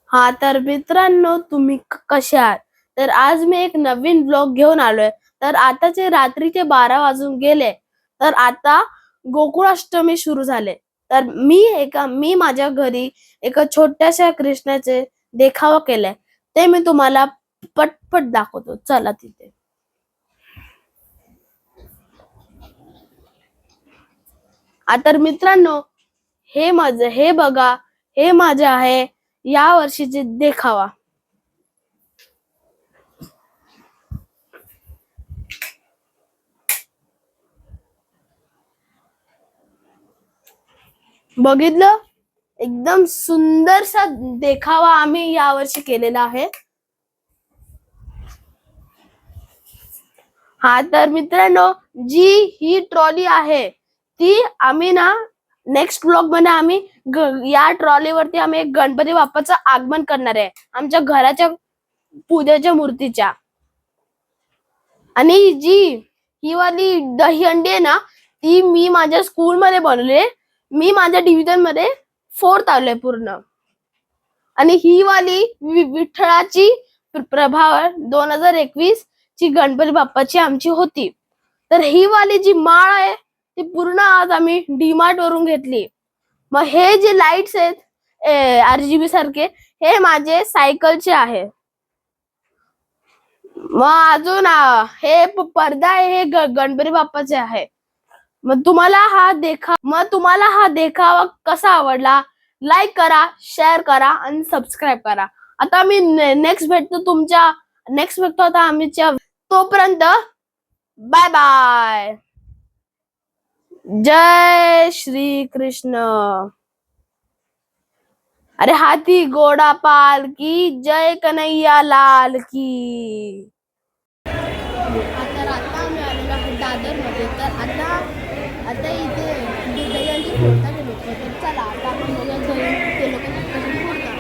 हा तर मित्रांनो, तुम्ही कसे आहात? तर आज मी एक नवीन ब्लॉग घेऊन आलोय. तर आताचे रात्रीचे 12 वाजून गेले. तर आता गोकुळाष्टमी सुरू झाले. तर मी माझ्या घरी एका छोट्याशा कृष्णाचे देखावा केलाय. ते मी तुम्हाला पटपट दाखवतो. चला तिथे. तर मित्रांनो, हे बघा, हे माझे आहे या वर्षीचे देखावा. बघितलं? एकदम सुंदरसा देखावा आम्ही यावर्षी केलेला आहे. हा तर मित्रांनो, जी ही ट्रॉली आहे ती आम्ही ना नेक्स्ट ब्लॉग मध्ये आम्ही या ट्रॉलीवरती आम्ही एक गणपती बाप्पाचं आगमन करणार आहे आमच्या घराच्या पूजेच्या मूर्तीच्या. आणि जी ही वाली दहीहंडी आहे ना, ती मी माझ्या स्कूल मध्ये बनवले. मी माझ्या डिव्हिजन मध्ये 4th आलोय पूर्ण. आणि ही वाली विठ्ठलाची प्रभावर 2021 ची गणपती बाप्पाची आमची होती. तर ही वाली जी माळ आहे ती पूर्ण आज आम्ही डीमार्ट वरून घेतली. मग हे जे लाईट्स आहेत RGB सारखे, हे माझे सायकलचे आहे. मग अजून हे पडदा आहे, हे गणपती बाप्पाचे आहे. मग तुम्हाला हा देखावा कसा आवडला? लाईक करा, शेअर करा आणि सबस्क्राईब करा. आता मी नेक्स्ट भेटतो आता आम्हीच्या. तोपर्यंत बाय बाय. जय श्री कृष्ण. अरे हाथी घोडा पाल की जय, कन्हैया लाल की. आता आम्ही आलेलो आहे दादर मध्ये. तर आता इथे दहीहंडी फोडतात ते लोक. तर चला आता आपण बघूया ते लोक कशी फोडतात.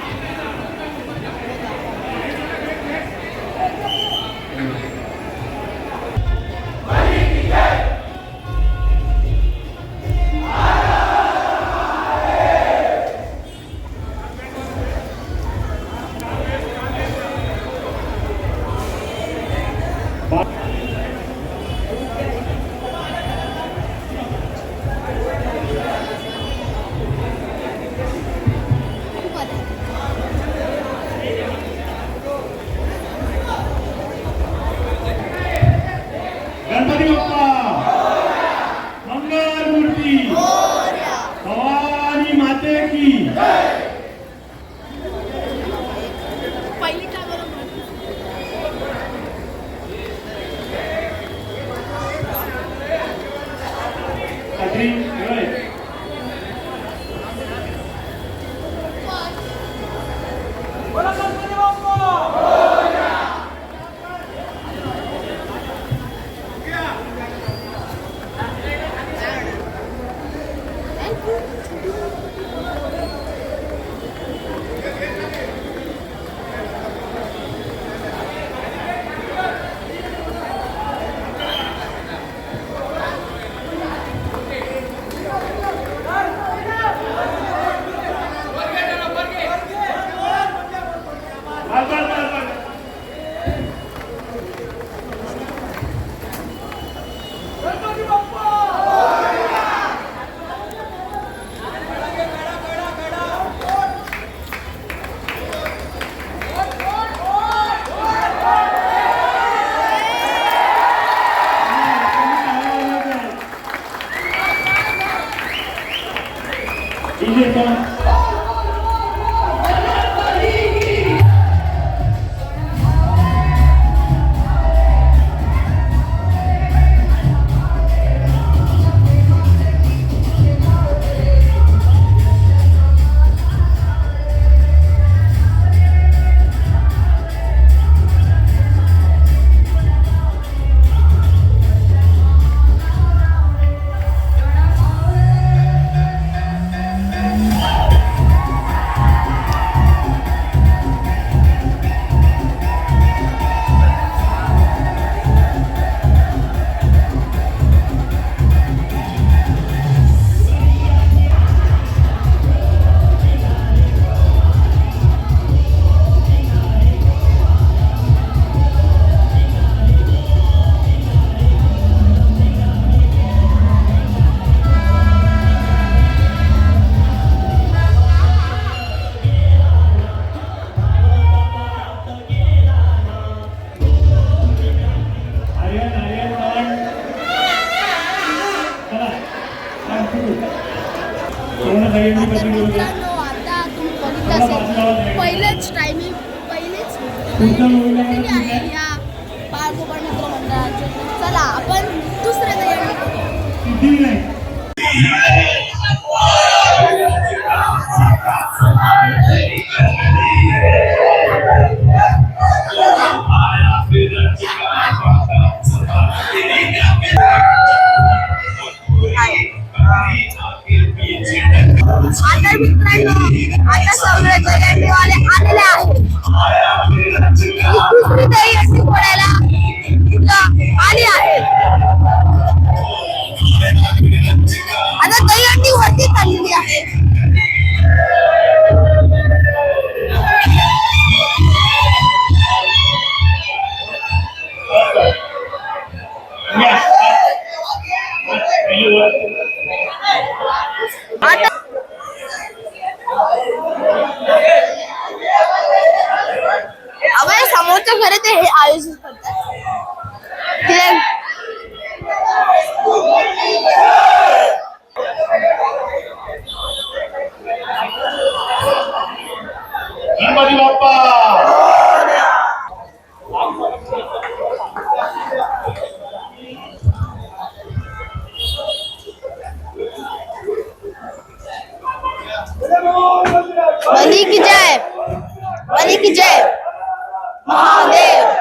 पहिलेच टायमिंग पहिलेच आहे या बाळगोपाळ मित्र मंडळाचे. चला आपण दुसऱ्या दहीहंडी बघूया. आता मित्रांनो आता सगळे दहीहंडीवाले आलेले आहेत. दुसरी दहीहंडी फोडायला आली आहे. आता दहीहंडी वरती चाललेली आहे. आता समोरच्या घरी ते हे आयोजित करतात. गणपती बाप्पा बली की जय, बली की जय, महादेव.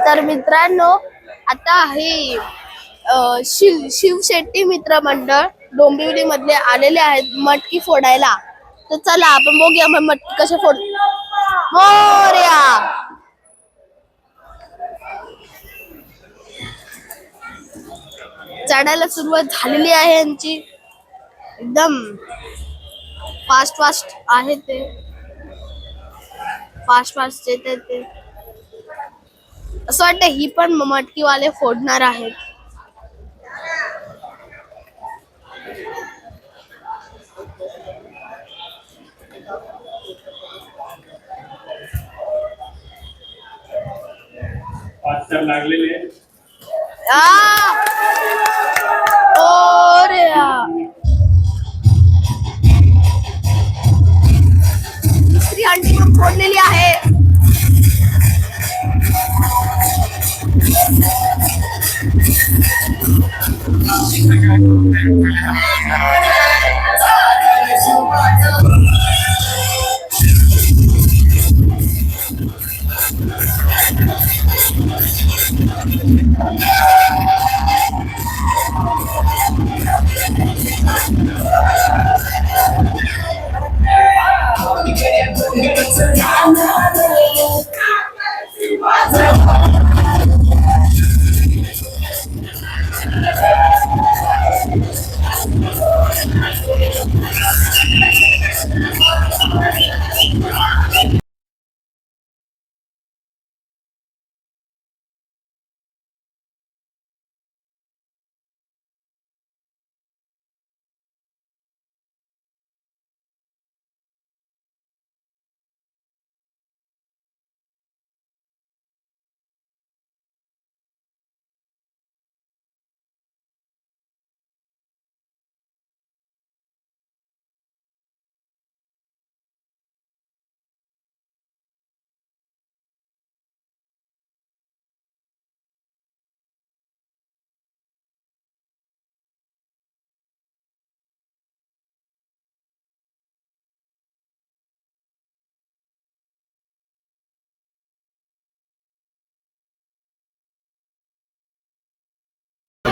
तर मित्रांनो आता हे शिव शेट्टी मित्र मंडळ डोंबिवली मधले आलेले आहेत मटकी फोडायला. तर चला आपण बघूया मग मटकी कसे फोड. मोरया. चढायला सुरुवात झालेली आहे यांची. एकदम फास्ट फास्ट आहे ते. फास्ट फास्ट येते ते. असं वाटतं ही पण मटकीवाले फोडणार आहेत. लागलेले दुसरी अंडी पण फोडलेली आहे.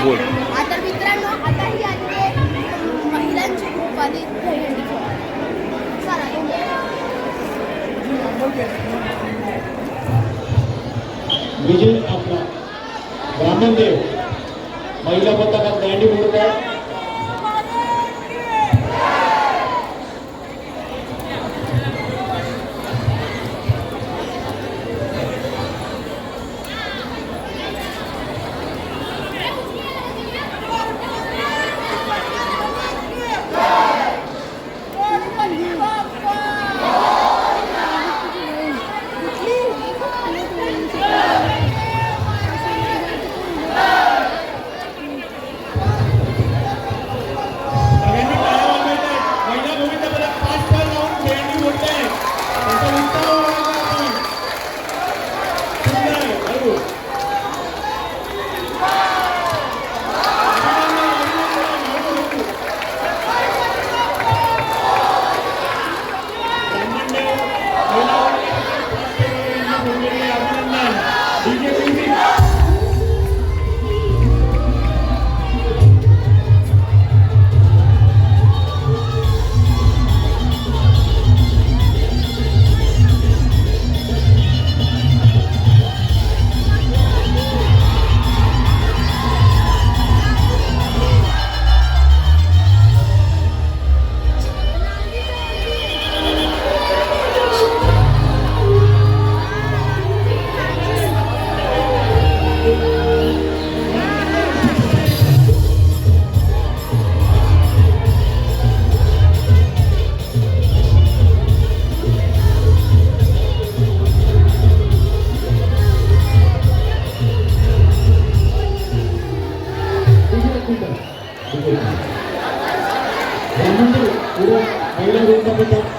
बोल. आता मित्रांनो, आता ही आली आहे महिलांची ग्रुप आली दहीहंडी खेळायला. चला, विजय आपला ब्राह्मण देव महिला पथकात दांडी उडतात. महिला